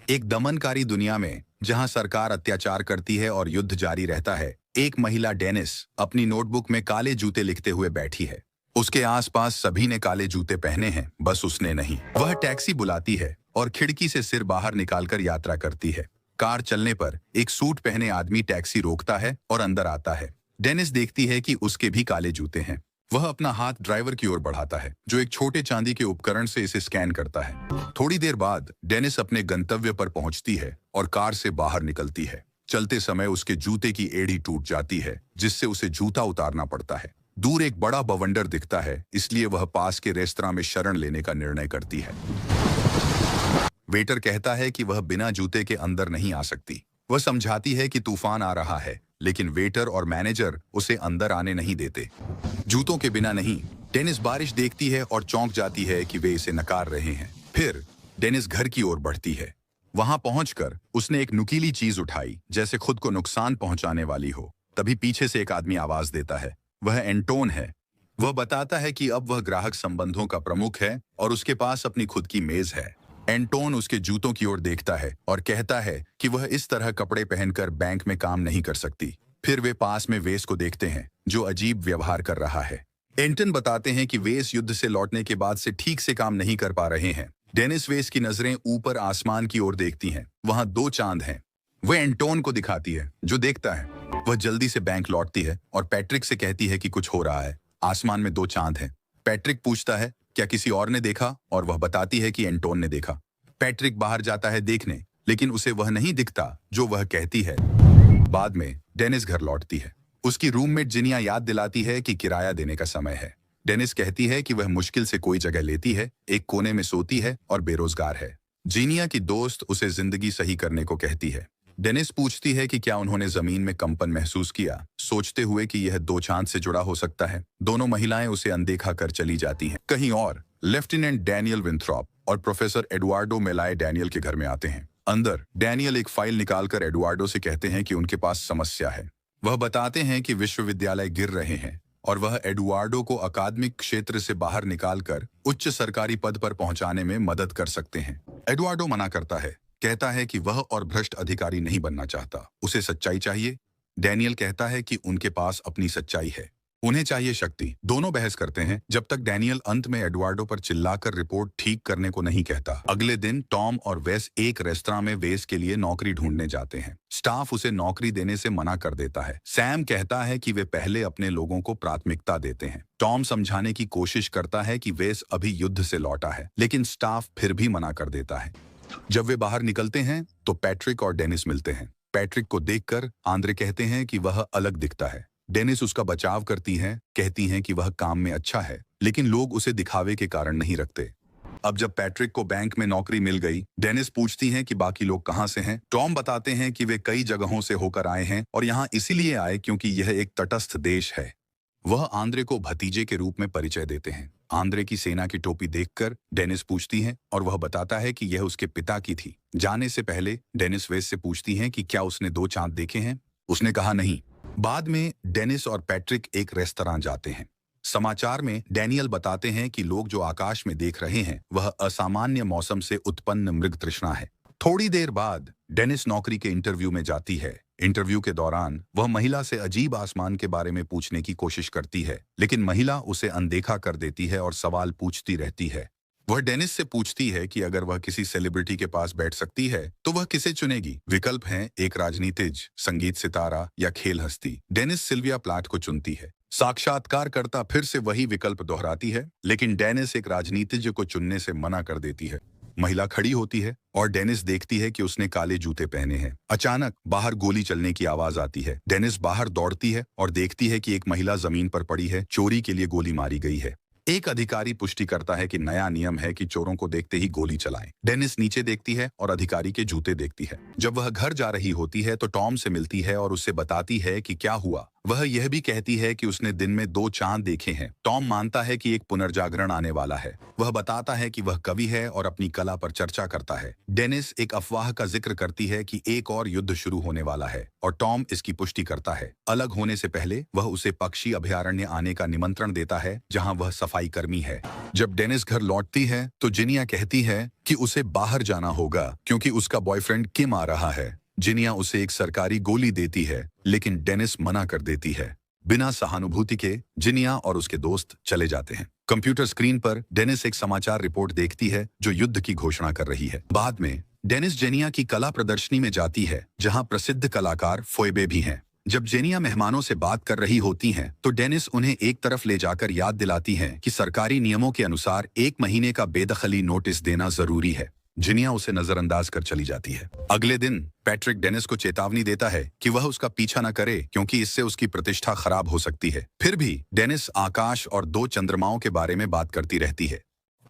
एक दमनकारी दुनिया में जहां सरकार अत्याचार करती है और युद्ध जारी रहता है, एक महिला डेनिस अपनी नोटबुक में काले जूते लिखते हुए बैठी है। उसके आसपास सभी ने काले जूते पहने हैं, बस उसने नहीं। वह टैक्सी बुलाती है और खिड़की से सिर बाहर निकालकर यात्रा करती है। कार चलने पर एक सूट पहने आदमी टैक्सी रोकता है और अंदर आता है। डेनिस देखती है कि उसके भी काले जूते हैं। वह अपना हाथ ड्राइवर की ओर बढ़ाता है, जो एक छोटे चांदी के उपकरण से इसे स्कैन करता है। थोड़ी देर बाद डेनिस अपने गंतव्य पर पहुंचती है और कार से बाहर निकलती है। चलते समय उसके जूते की एड़ी टूट जाती है, जिससे उसे जूता उतारना पड़ता है। दूर एक बड़ा बवंडर दिखता है, इसलिए वह पास के रेस्तरां में शरण लेने का निर्णय करती है। वेटर कहता है कि वह बिना जूते के अंदर नहीं आ सकती। वह समझाती है कि तूफान आ रहा है, लेकिन वेटर और मैनेजर उसे अंदर आने नहीं देते। जूतों के बिना नहीं। डेनिस बारिश देखती है और चौंक जाती है कि वे इसे नकार रहे हैं। फिर डेनिस घर की ओर बढ़ती है। वहां पहुंचकर उसने एक नुकीली चीज उठाई, जैसे खुद को नुकसान पहुंचाने वाली हो। तभी पीछे से एक आदमी आवाज देता है। वह एंटोन है। वह बताता है कि अब वह ग्राहक संबंधों का प्रमुख है और उसके पास अपनी खुद की मेज है। एंटोन उसके जूतों की ओर देखता है और कहता है कि वह इस तरह कपड़े पहनकर बैंक में काम नहीं कर सकती। फिर वे पास में वेस को देखते हैं, जो अजीब व्यवहार कर रहा है। एंटन बताते हैं कि वेस युद्ध से लौटने के बाद से ठीक से काम नहीं कर पा रहे हैं। डेनिस वेस की नजरें ऊपर आसमान की ओर देखती हैं। वहां 2 चांद हैं। वह एंटोन को दिखाती है, जो देखता है। वह जल्दी से बैंक लौटती है और पैट्रिक से कहती है कि कुछ हो रहा है। आसमान में 2 चांद हैं। पैट्रिक पूछता है क्या किसी और ने देखा, और वह बताती है कि एंटोन ने देखा। पैट्रिक बाहर जाता है देखने, लेकिन उसे वह नहीं दिखता जो वह कहती है। बाद में डेनिस घर लौटती है। उसकी रूममेट जिनिया याद दिलाती है कि किराया देने का समय है। डेनिस कहती है कि वह मुश्किल से कोई जगह लेती है, एक कोने में सोती है और बेरोजगार है। जिनिया की दोस्त उसे जिंदगी सही करने को कहती है। डेनिस पूछती है कि क्या उन्होंने जमीन में कंपन महसूस किया, सोचते हुए कि यह 2 चांद से जुड़ा हो सकता है। दोनों महिलाएं उसे अनदेखा कर चली जाती हैं। कहीं और लेफ्टिनेंट डैनियल विंथ्रॉप और प्रोफेसर एडुआर्डो मेलाए डैनियल के घर में आते हैं। अंदर डैनियल एक फाइल निकालकर एडुआर्डो से कहते हैं कि उनके पास समस्या है। वह बताते हैं कि विश्वविद्यालय गिर रहे हैं और वह एडुआर्डो को अकादमिक क्षेत्र से बाहर निकालकर उच्च सरकारी पद पर पहुंचाने में मदद कर सकते हैं। एडुआर्डो मना करता है, कहता है कि वह और भ्रष्ट अधिकारी नहीं बनना चाहता, उसे सच्चाई चाहिए। डैनियल कहता है कि उनके पास अपनी सच्चाई है, उन्हें चाहिए शक्ति। दोनों बहस करते हैं, जब तक डैनियल अंत में एडुआर्डो पर चिल्लाकर रिपोर्ट ठीक करने को नहीं कहता। अगले दिन टॉम और वेस एक रेस्तरां में वेस के लिए नौकरी ढूंढने जाते हैं। स्टाफ उसे नौकरी देने से मना कर देता है। सैम कहता है कि वे पहले अपने लोगों को प्राथमिकता देते हैं। टॉम समझाने की कोशिश करता है कि वेस अभी युद्ध से लौटा है, लेकिन स्टाफ फिर भी मना कर देता है। जब वे बाहर निकलते हैं तो पैट्रिक और डेनिस मिलते हैं। पैट्रिक को देखकर आंद्रे कहते हैं कि वह अलग दिखता है। डेनिस उसका बचाव करती हैं, कहती हैं कि वह काम में अच्छा है, लेकिन लोग उसे दिखावे के कारण नहीं रखते। अब जब पैट्रिक को बैंक में नौकरी मिल गई, डेनिस पूछती हैं कि बाकी लोग कहाँ से हैं। टॉम बताते हैं कि वे कई जगहों से होकर आए हैं और यहाँ इसीलिए आए क्योंकि यह एक तटस्थ देश है। वह आंद्रे को भतीजे के रूप में परिचय देते हैं। आंद्रे की सेना की टोपी देखकर डेनिस पूछती है और वह बताता है कि यह उसके पिता की थी। जाने से पहले डेनिस वेस से पूछती हैं कि क्या उसने 2 चांद देखे हैं। उसने कहा नहीं। बाद में डेनिस और पैट्रिक एक रेस्तरां जाते हैं। समाचार में डैनियल बताते हैं कि लोग जो आकाश में देख रहे हैं वह असामान्य मौसम से उत्पन्न मृग तृष्णा है। थोड़ी देर बाद डेनिस नौकरी के इंटरव्यू में जाती है। इंटरव्यू के दौरान वह महिला से अजीब आसमान के बारे में पूछने की कोशिश करती है, लेकिन महिला उसे अनदेखा कर देती है और सवाल पूछती रहती है। वह डेनिस से पूछती है कि अगर वह किसी सेलिब्रिटी के पास बैठ सकती है तो वह किसे चुनेगी। विकल्प हैं एक राजनीतिज्ञ, संगीत सितारा या खेल हस्ती। डेनिस सिल्विया प्लाथ को चुनती है। साक्षात्कारकर्ता फिर से वही विकल्प दोहराती है, लेकिन डेनिस एक राजनीतिज्ञ को चुनने से मना कर देती है। महिला खड़ी होती है और डेनिस देखती है कि उसने काले जूते पहने हैं। अचानक बाहर गोली चलने की आवाज आती है। डेनिस बाहर दौड़ती है और देखती है कि एक महिला जमीन पर पड़ी है, चोरी के लिए गोली मारी गई है। एक अधिकारी पुष्टि करता है कि नया नियम है कि चोरों को देखते ही गोली चलाएं। डेनिस नीचे देखती है और अधिकारी के जूते देखती है। जब वह घर जा रही होती है तो टॉम से मिलती है और उससे बताती है कि क्या हुआ। वह यह भी कहती है कि उसने दिन में 2 चांद देखे हैं। टॉम मानता है कि एक पुनर्जागरण आने वाला है। वह बताता है कि वह कवि है और अपनी कला पर चर्चा करता है। डेनिस एक अफवाह का जिक्र करती है कि एक और युद्ध शुरू होने वाला है और टॉम इसकी पुष्टि करता है। अलग होने से पहले वह उसे पक्षी अभयारण्य आने का निमंत्रण देता है, जहाँ वह सफाई कर्मी है। जब डेनिस घर लौटती है तो जिनिया कहती है कि उसे बाहर जाना होगा क्योंकि उसका बॉयफ्रेंड किम आ रहा है। जिनिया उसे एक सरकारी गोली देती है, लेकिन डेनिस मना कर देती है। बिना सहानुभूति के जिनिया और उसके दोस्त चले जाते हैं। कंप्यूटर स्क्रीन पर डेनिस एक समाचार रिपोर्ट देखती है जो युद्ध की घोषणा कर रही है। बाद में डेनिस जेनिया की कला प्रदर्शनी में जाती है, जहां प्रसिद्ध कलाकार फोइबे भी हैं। जब जेनिया मेहमानों से बात कर रही होती हैं, तो डेनिस उन्हें एक तरफ ले जाकर याद दिलाती है कि सरकारी नियमों के अनुसार 1 महीने का बेदखली नोटिस देना जरूरी है। जिनिया उसे नजरअंदाज कर चली जाती है। अगले दिन पैट्रिक डेनिस को चेतावनी देता है कि वह उसका पीछा न करे क्योंकि इससे उसकी प्रतिष्ठा खराब हो सकती है। फिर भी डेनिस आकाश और 2 चंद्रमाओं के बारे में बात करती रहती है।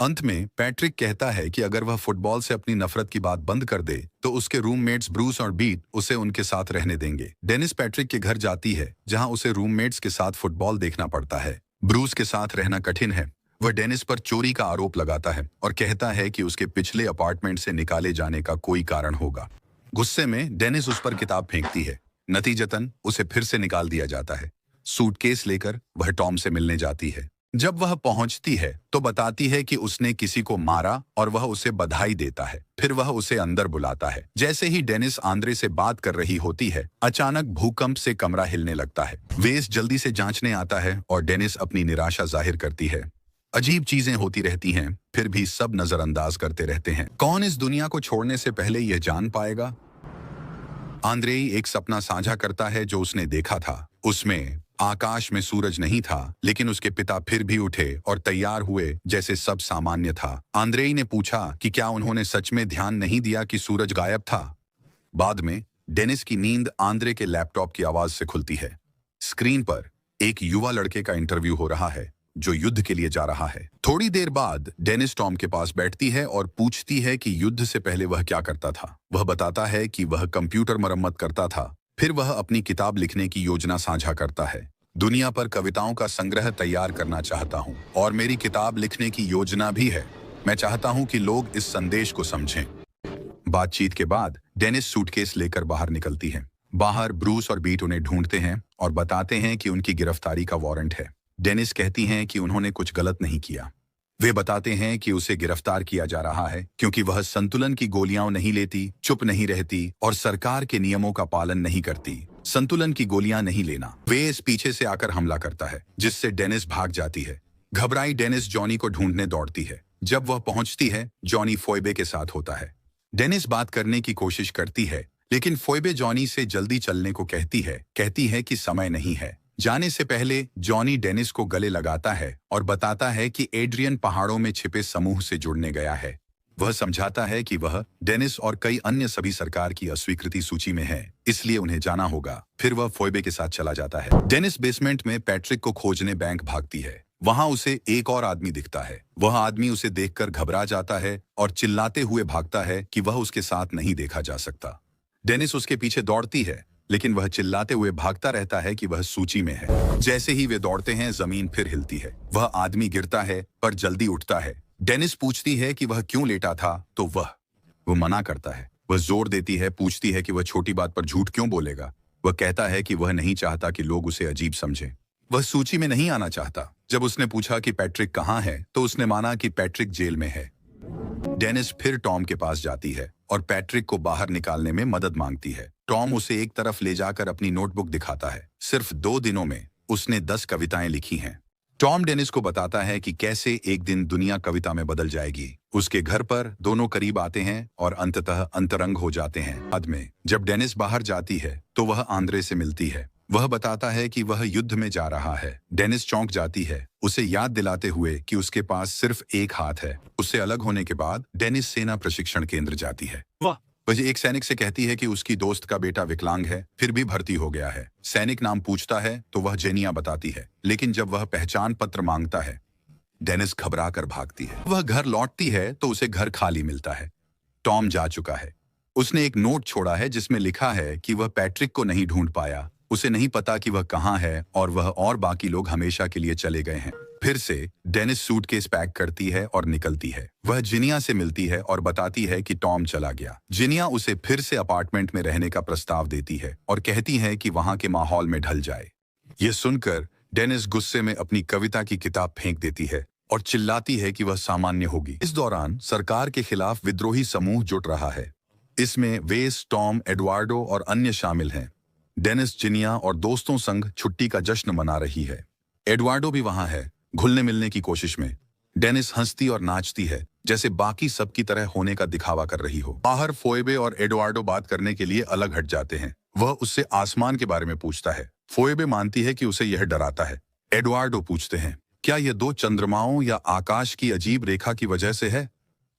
अंत में पैट्रिक कहता है कि अगर वह फुटबॉल से अपनी नफरत की बात बंद कर दे तो उसके रूममेट्स ब्रूस और बीट उसे उनके साथ रहने देंगे। डेनिस पैट्रिक के घर जाती है, जहां उसे रूममेट्स के साथ फुटबॉल देखना पड़ता है। ब्रूस के साथ रहना कठिन है। वह डेनिस पर चोरी का आरोप लगाता है और कहता है कि उसके पिछले अपार्टमेंट से निकाले जाने का कोई कारण होगा। गुस्से में डेनिस उस पर किताब फेंकती है। नतीजतन उसे फिर से निकाल दिया जाता है। सूटकेस लेकर वह टॉम से मिलने जाती है। जब वह पहुंचती है तो बताती है कि उसने किसी को मारा और वह उसे बधाई देता है। फिर वह उसे अंदर बुलाता है। जैसे ही डेनिस आंद्रे से बात कर रही होती है, अचानक भूकंप से कमरा हिलने लगता है। वेस जल्दी से जांचने आता है और डेनिस अपनी निराशा जाहिर करती है। अजीब चीजें होती रहती हैं, फिर भी सब नजरअंदाज करते रहते हैं। कौन इस दुनिया को छोड़ने से पहले यह जान पाएगा? आंद्रेई एक सपना साझा करता है जो उसने देखा था। उसमें आकाश में सूरज नहीं था, लेकिन उसके पिता फिर भी उठे और तैयार हुए जैसे सब सामान्य था। आंद्रेई ने पूछा कि क्या उन्होंने सच में ध्यान नहीं दिया कि सूरज गायब था। बाद में डेनिस की नींद आंद्रे के लैपटॉप की आवाज से खुलती है। स्क्रीन पर एक युवा लड़के का इंटरव्यू हो रहा है जो युद्ध के लिए जा रहा है। थोड़ी देर बाद डेनिस टॉम के पास बैठती है और पूछती है कि युद्ध से पहले वह क्या करता था। वह बताता है कि वह कंप्यूटर मरम्मत करता था। फिर वह अपनी किताब लिखने की योजना साझा करता है। दुनिया पर कविताओं का संग्रह तैयार करना चाहता हूँ और मेरी किताब लिखने की योजना भी है। मैं चाहता हूँ कि लोग इस संदेश को समझें। बातचीत के बाद डेनिस सूटकेस लेकर बाहर निकलती है। बाहर ब्रूस और बीट उन्हें ढूंढते हैं और बताते हैं कि उनकी गिरफ्तारी का वारंट है। डेनिस कहती हैं कि उन्होंने कुछ गलत नहीं किया। वे बताते हैं कि उसे गिरफ्तार किया जा रहा है क्योंकि वह संतुलन की गोलियां नहीं लेती, चुप नहीं रहती और सरकार के नियमों का पालन नहीं करती। संतुलन की गोलियां नहीं लेना। वे इस पीछे से आकर हमला करता है, जिससे डेनिस भाग जाती है। घबराई डेनिस जॉनी को ढूंढने दौड़ती है। जब वह पहुंचती है, जॉनी फोइबे के साथ होता है। डेनिस बात करने की कोशिश करती है, लेकिन फोइबे जॉनी से जल्दी चलने को कहती है कि समय नहीं है। जाने से पहले जॉनी डेनिस को गले लगाता है और बताता है कि एड्रियन पहाड़ों में छिपे समूह से जुड़ने गया है। वह समझाता है कि वह, डेनिस और कई अन्य सभी सरकार की अस्वीकृति सूची में है, इसलिए उन्हें जाना होगा। फिर वह फोइबे के साथ चला जाता है। डेनिस बेसमेंट में पैट्रिक को खोजने बैंक भागती है। वहां उसे एक और आदमी दिखता है। वह आदमी उसे देखकर घबरा जाता है और चिल्लाते हुए भागता है कि वह उसके साथ नहीं देखा जा सकता। डेनिस उसके पीछे दौड़ती है, लेकिन वह चिल्लाते हुए भागता रहता है कि वह सूची में है। जैसे ही वे दौड़ते हैं, जमीन फिर हिलती है। वह आदमी गिरता है पर जल्दी उठता है। डेनिस पूछती है कि वह क्यों लेटा था, तो वह मना करता है। वह जोर देती है, पूछती है कि वह छोटी बात पर झूठ क्यों बोलेगा। वह कहता है कि वह नहीं चाहता कि लोग उसे अजीब समझें। वह सूची में नहीं आना चाहता। जब उसने पूछा कि पैट्रिक कहाँ है, तो उसने माना कि पैट्रिक जेल में है। डेनिस फिर टॉम के पास जाती है और पैट्रिक को बाहर निकालने में मदद मांगती है। टॉम उसे एक तरफ ले जाकर अपनी नोटबुक दिखाता है। सिर्फ 2 दिनों में उसने 10 कविताएं लिखी हैं। टॉम डेनिस को बताता है कि कैसे एक दिन दुनिया कविता में बदल जाएगी। उसके घर पर दोनों करीब आते हैं और अंततः अंतरंग हो जाते हैं। बाद में जब डेनिस बाहर जाती है तो वह आंद्रे से मिलती है। वह बताता है कि वह युद्ध में जा रहा है। डेनिस चौंक जाती है, उसे याद दिलाते हुए कि उसके पास सिर्फ एक हाथ है। उससे अलग होने के बाद डेनिस सेना प्रशिक्षण केंद्र जाती है। वह एक सैनिक से कहती है कि उसकी दोस्त का बेटा विकलांग है, फिर भी भर्ती हो गया है। सैनिक नाम पूछता है तो वह जेनिया बताती है, लेकिन जब वह पहचान पत्र मांगता है, डेनिस घबरा कर भागती है। वह घर लौटती है तो उसे घर खाली मिलता है। टॉम जा चुका है। उसने एक नोट छोड़ा है जिसमें लिखा है कि वह पैट्रिक को नहीं ढूंढ पाया, उसे नहीं पता कि वह कहाँ है और वह और बाकी लोग हमेशा के लिए चले गए हैं। फिर से डेनिस सूटकेस पैक करती है और निकलती है। वह जिनिया से मिलती है और बताती है कि टॉम चला गया। जिनिया उसे फिर से अपार्टमेंट में रहने का प्रस्ताव देती है और कहती है कि वहां के माहौल में ढल जाए। यह सुनकर डेनिस गुस्से में अपनी कविता की किताब फेंक देती है और चिल्लाती है कि वह सामान्य होगी। इस दौरान सरकार के खिलाफ विद्रोही समूह जुट रहा है। इसमें वेस, टॉम, एडवार्डो और अन्य शामिल हैं। डेनिस, जिनिया और दोस्तों संग छुट्टी का जश्न मना रही है। एडवार्डो भी वहां है, घुलने मिलने की कोशिश में। डेनिस हंसती और नाचती है, जैसे बाकी सब की तरह होने का दिखावा कर रही हो। बाहर फोएबे और एडवार्डो बात करने के लिए अलग हट जाते हैं। वह उससे आसमान के बारे में पूछता है। फोएबे मानती है कि उसे यह डराता है। एडवार्डो पूछते हैं, क्या यह दो चंद्रमाओं या आकाश की अजीब रेखा की वजह से है?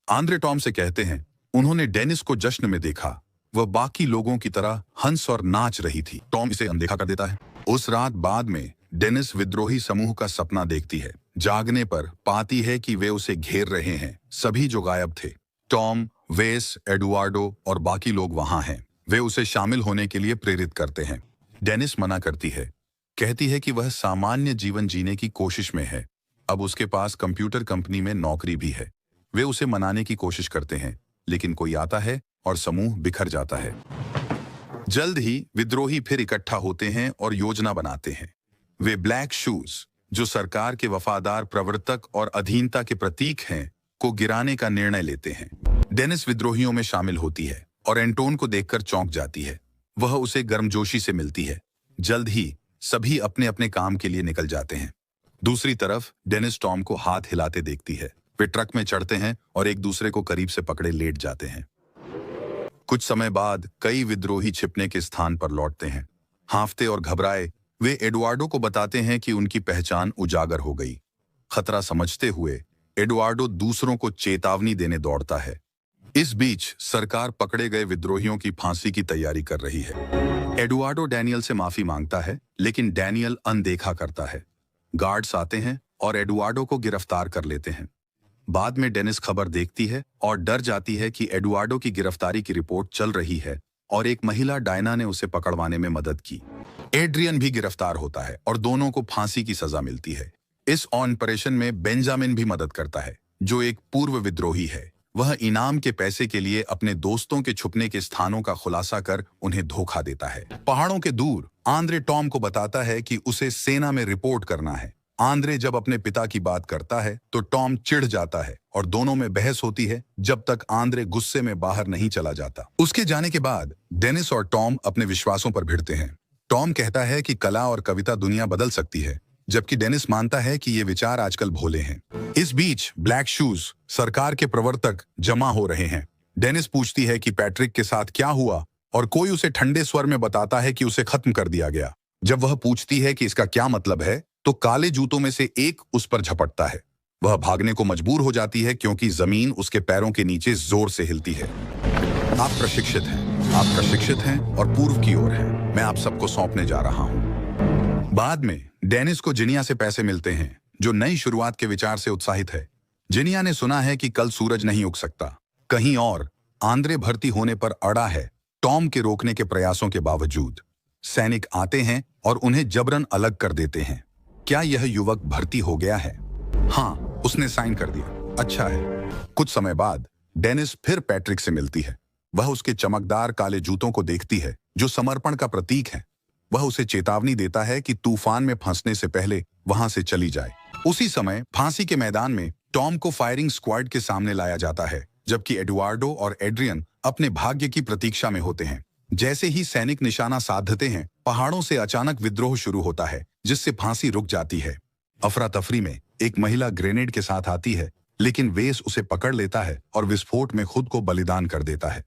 आंद्रे टॉम से कहते हैं, उन्होंने डेनिस को जश्न में देखा। वह बाकी लोगों की तरह हंस और नाच रही थी। टॉम इसे अनदेखा कर देता है। उस रात बाद में डेनिस विद्रोही समूह का सपना देखती है। जागने पर पाती है कि वे उसे घेर रहे हैं, सभी जो गायब थे। टॉम, वेस, एडुआर्डो और बाकी लोग वहां हैं। वे उसे शामिल होने के लिए प्रेरित करते हैं। डेनिस मना करती है, कहती है कि वह सामान्य जीवन जीने की कोशिश में है। अब उसके पास कंप्यूटर कंपनी में नौकरी भी है। वे उसे मनाने की कोशिश करते हैं, लेकिन कोई आता है और समूह बिखर जाता है। जल्द ही विद्रोही फिर इकट्ठा होते हैं और योजना बनाते हैं। वे ब्लैक शूज, जो सरकार के वफादार प्रवर्तक और अधीनता के प्रतीक हैं, को गिराने का निर्णय लेते हैं। डेनिस विद्रोहियों में शामिल होती है और एंटोन को देखकर चौंक जाती है। वह उसे गर्मजोशी से मिलती है। जल्द ही सभी अपने अपने काम के लिए निकल जाते हैं। दूसरी तरफ डेनिस टॉम को हाथ हिलाते देखती है। वे ट्रक में चढ़ते हैं और एक दूसरे को करीब से पकड़े लेट जाते हैं। कुछ समय बाद कई विद्रोही छिपने के स्थान पर लौटते हैं। हांफते और घबराए वे एडुआर्डो को बताते हैं कि उनकी पहचान उजागर हो गई। खतरा समझते हुए एडुआर्डो दूसरों को चेतावनी देने दौड़ता है। इस बीच सरकार पकड़े गए विद्रोहियों की फांसी की तैयारी कर रही है। एडुआर्डो डैनियल से माफी मांगता है, लेकिन डैनियल अनदेखा करता है। गार्ड्स आते हैं और एडुआर्डो को गिरफ्तार कर लेते हैं। बाद में डेनिस खबर देखती है और डर जाती है कि एडुआर्डो की गिरफ्तारी की रिपोर्ट चल रही है और एक महिला डायना ने उसे पकड़वाने में मदद की। एड्रियन भी गिरफ्तार होता है और दोनों को फांसी की सजा मिलती है। इस ऑपरेशन में बेंजामिन भी मदद करता है, जो एक पूर्व विद्रोही है। वह इनाम के पैसे के लिए अपने दोस्तों के छुपने के स्थानों का खुलासा कर उन्हें धोखा देता है। पहाड़ों के दूर आंद्रे टॉम को बताता है कि उसे सेना में रिपोर्ट करना है। आंद्रे जब अपने पिता की बात करता है तो टॉम चिढ़ जाता है और दोनों में बहस होती है जब तक आंद्रे गुस्से में बाहर नहीं चला जाता। उसके जाने के बाद डेनिस और टॉम अपने विश्वासों पर भिड़ते हैं। टॉम कहता है कि कला और कविता दुनिया बदल सकती है, जबकि डेनिस मानता है कि ये विचार आजकल भोले हैं। इस बीच ब्लैक शूज, सरकार के प्रवर्तक, जमा हो रहे हैं। डेनिस पूछती है कि पैट्रिक के साथ क्या हुआ और कोई उसे ठंडे स्वर में बताता है कि उसे खत्म कर दिया गया। जब वह पूछती है कि इसका क्या मतलब है, तो काले जूतों में से एक उस पर झपटता है। वह भागने को मजबूर हो जाती है क्योंकि जमीन उसके पैरों के नीचे जोर से हिलती है। आप प्रशिक्षित हैं और पूर्व की ओर हैं। मैं आप सबको सौंपने जा रहा हूं। बाद में डेनिस को जिनिया से पैसे मिलते हैं, जो नई शुरुआत के विचार से उत्साहित है। जिनिया ने सुना है कि कल सूरज नहीं उग सकता। कहीं और आंद्रे भर्ती होने पर अड़ा है, टॉम के रोकने के प्रयासों के बावजूद। सैनिक आते हैं और उन्हें जबरन अलग कर देते हैं। क्या यह युवक भर्ती हो गया है? हाँ, उसने साइन कर दिया। अच्छा है। कुछ समय बाद डेनिस फिर पैट्रिक से मिलती है। वह उसके चमकदार काले जूतों को देखती है, जो समर्पण का प्रतीक है। वह उसे चेतावनी देता है कि तूफान में फंसने से पहले वहां से चली जाए। उसी समय फांसी के मैदान में टॉम को फायरिंग स्क्वाड के सामने लाया जाता है, जबकि एडुआर्डो और एड्रियन अपने भाग्य की प्रतीक्षा में होते हैं। जैसे ही सैनिक निशाना साधते हैं, पहाड़ों से अचानक विद्रोह शुरू होता है, जिससे फांसी रुक जाती है। अफरा तफरी में एक महिला ग्रेनेड के साथ आती है, लेकिन वेस उसे पकड़ लेता है और विस्फोट में खुद को बलिदान कर देता है।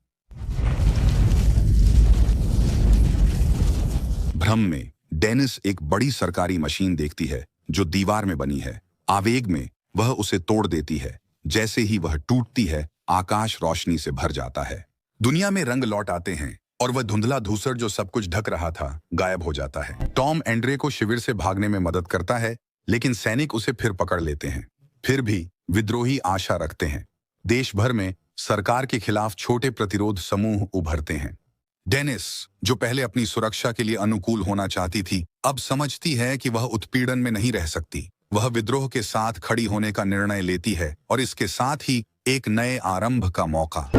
भ्रम में डेनिस एक बड़ी सरकारी मशीन देखती है जो दीवार में बनी है। आवेग में वह उसे तोड़ देती है। जैसे ही वह टूटती है, आकाश रोशनी से भर जाता है। दुनिया में रंग लौट आते हैं और वह धुंधला धूसर जो सब कुछ ढक रहा था, गायब हो जाता है। टॉम एंड्रे को शिविर से भागने में मदद करता है, लेकिन सैनिक उसे फिर पकड़ लेते हैं। फिर भी विद्रोही आशा रखते हैं। देश भर में सरकार के खिलाफ छोटे प्रतिरोध समूह उभरते हैं। डेनिस, जो पहले अपनी सुरक्षा के लिए अनुकूल होना चाहती थी, अब समझती है कि वह उत्पीड़न में नहीं रह सकती। वह विद्रोह के साथ खड़ी होने का निर्णय लेती है और इसके साथ ही एक नए आरंभ का मौका।